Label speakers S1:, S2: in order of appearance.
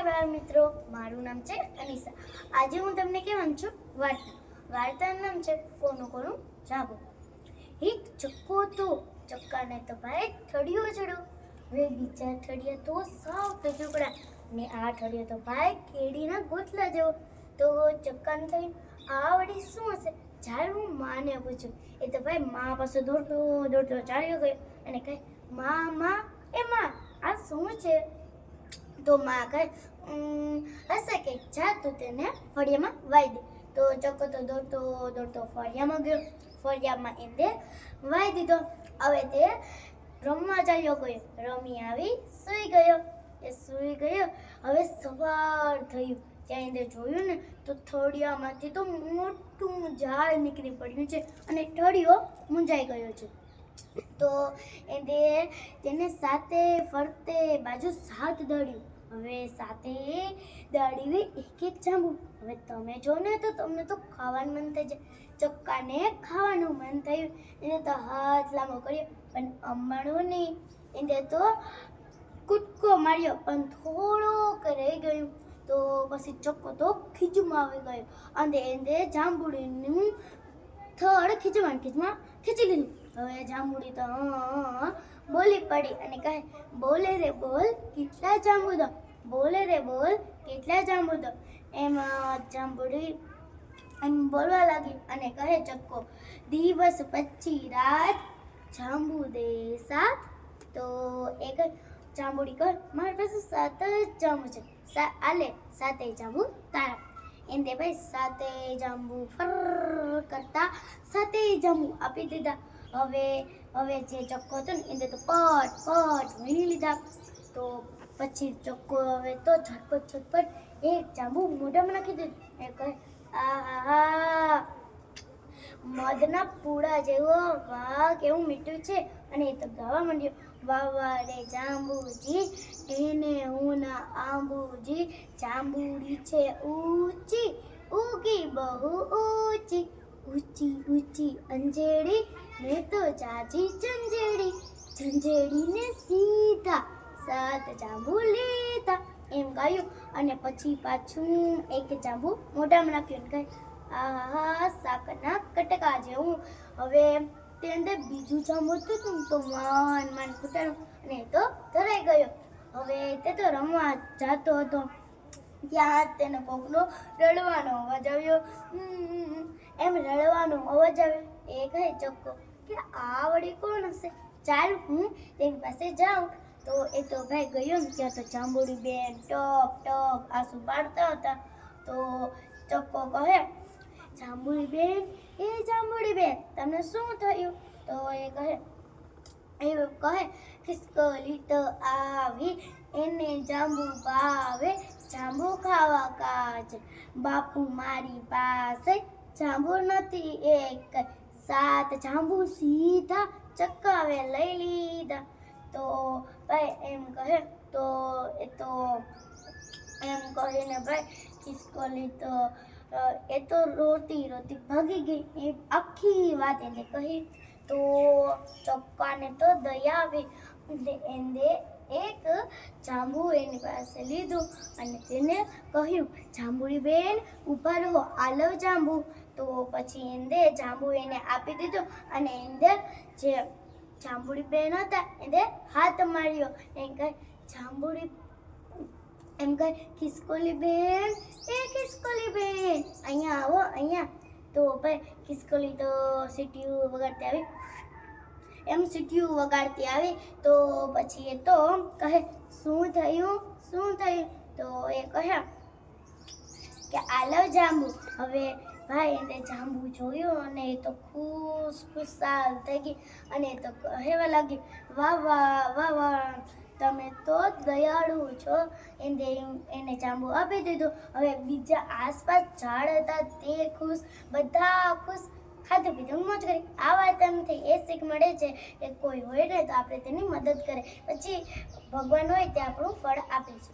S1: નમસ્કાર મિત્રો, મારું નામ છે અનિશા. આજે હું તમને કહેવાનું છું વાર્તાનું નામ છે કોનું કોનું જાંબુ. એક ચક્કો તો ચક્કાને તો ભાઈ ઠળિયો ચડ્યો. હવે બીજા ઠળિયા તો સાવ ટચુકડા ને આ ઠળિયો તો ભાઈ કેડીના ગોથલા જેવો. તો ચક્કાને થયું આ વળી શું હશે? જ્યારે હું માને પૂછ્યું એ તો ભાઈ મા પાસે દોડતો દોડતો ચાલ્યો ગયો અને કહે માં આ શું છે? તો માં કહે હશે કે જા તું તેને ફળિયામાં વાઈ દે. તો ચક્કો તો દોડતો દોડતો ફળિયામાં ગયો. ફળિયામાં એને વાઈ દીધો. હવે તે રમવા ચાલ્યો ગયો. રમી આવી સૂઈ ગયો. એ સૂઈ ગયો. હવે સવાર થયું. ત્યાં એને જોયું ને તો થળિયામાંથી તો મોટું ઝાડ નીકળી પડ્યું છે અને ઠળિયો મૂંઝાઈ ગયો છે. તો તેને સાતે ફરતે બાજુ સાત દળ્યું. હવે સાતે દળીવી એક એક જાંબુ. હવે તમે જો ને તો તમને તો ખાવાનું મન થઈ જાય. ચક્કાને ખાવાનું મન થયું. એને તો હાથ લાંબો કર્યો પણ અંબાણું નહીં. એને તો કૂદકો માર્યો પણ થોડોક રહી ગયું. તો પછી ચક્કો તો ખીજમાં આવી ગયો અને એને જાંબુડીનું થડ ખીચમાં ખીચી લીધું. હવે જાંબુડી તો બોલી પડી અને કહે બોલે રે બોલ કેટલા જાંબુ દો, બોલે રે બોલ કેટલા જાંબુ દો. એમાં જાંબુડી એમ બોલવા લાગી અને કહે ચક્કો દિવસ પછી રાત જાંબુ દે સાત. તો એક જાંબુડી કહે મારી પાસે 7 જ જાંબુ છે, આલે 7 જાંબુ તારા. એને ભાઈ 7 જાંબુ ફર કરતા 7 જાંબુ આપી દીધા. હવે જે ચક્કો હતો ને એને તો પટ વીણી લીધા. તો પછી ચક્કો હવે તો ઝટપટ એક જાંબુ મોઢામાં નાખી દીધું. એ કહે આહા મધના પૂડા જેવો, વાહ કેવું મીઠું છે. અને એ તો ગાવા માંડ્યો વાવા રે જાંબુજી એને હું ના આંબુજી. જાંબુડી છે ઊંચી ઉગી બહુ ઊંચી, ઊંચી અંજેડી ને તો જાજી ઝંઝેડી ને સીધા 7 જાંબુ લીધા. એમ ગાયું અને પછી પાછું એક જાંબુ મોઢામાં નાખ્યું. કહે આહા શાકના કટકા જેવું. હવે તે અંદર બીજું જાંબુ હતું તો માન ફૂટાણું અને એ તો ધરાઈ ગયો. હવે તે તો રમવા જતો હતો. ત્યાં તેને કોકનો રડવાનો અવાજ આવ્યો. એમ રડવાનો અવાજ આવ્યો. એ કહે ચક્કો કે આ વળી કોણ હશે? ચાલ હું તેની પાસે જાઉં. તો એ તો ભાઈ ગયો ને ત્યાં તો જાંબુડી બેન ટપ આંસુ પાડતા હતા. તો ચક્કો કહે જાંબુડી બેન તમને શું થયું? તો એ કહે ખિસકોલી તો આવી એને જાંબુ ભાવે, જાંબુ ખાવા કાજ બાપુ મારી પાસે જાંબુ નથી એક, 7 જાંબુ સીધા ચક્કાવે લઈ લીધા. તો ભાઈ એમ કહે તો એ તો એમ કહીને ભાઈ ખિસકોલી તો એ તો રોતી ભાગી ગઈ. એ આખી વાત એને કહી. તો ચક્કાને તો દયા આવી. એને એક જાંબુ એની પાસે લીધું અને તેને કહ્યું જાંબુડી બેન ઊભા રહો, આલો જાંબુ. તો પછી એને જાંબુ એને આપી દીધું અને એને જે જાંબુડી બેન હતા એને હાથ માર્યો. એમ કહે જાંબુડી એમ કહે ખિસકોલી બેન અહીંયા આવો અહીંયા. તો ભાઈ ખિસકોલી તો સીટીયું વગાડતી આવી. તો પછી એ તો કહે શું થયું? તો એ કહે કે આલો જાંબુ. હવે ભાઈ એને જાંબુ જોયું અને એ તો ખુશાલ થઈ ગઈ અને એ તો કહેવા લાગી વાહ તમે તો દયાળુ છો. એને જાંબુ આપી દીધું. હવે બીજા આસપાસ ઝાડ હતા તે ખુશ, બધા ખુશ, ખાધું પીધું મોજ કરી. આ વાર્તામાંથી એ શીખ મળે છે કે કોઈ હોય ને તો આપણે તેની મદદ કરે, પછી ભગવાન હોય તે આપણું ફળ આપે છે.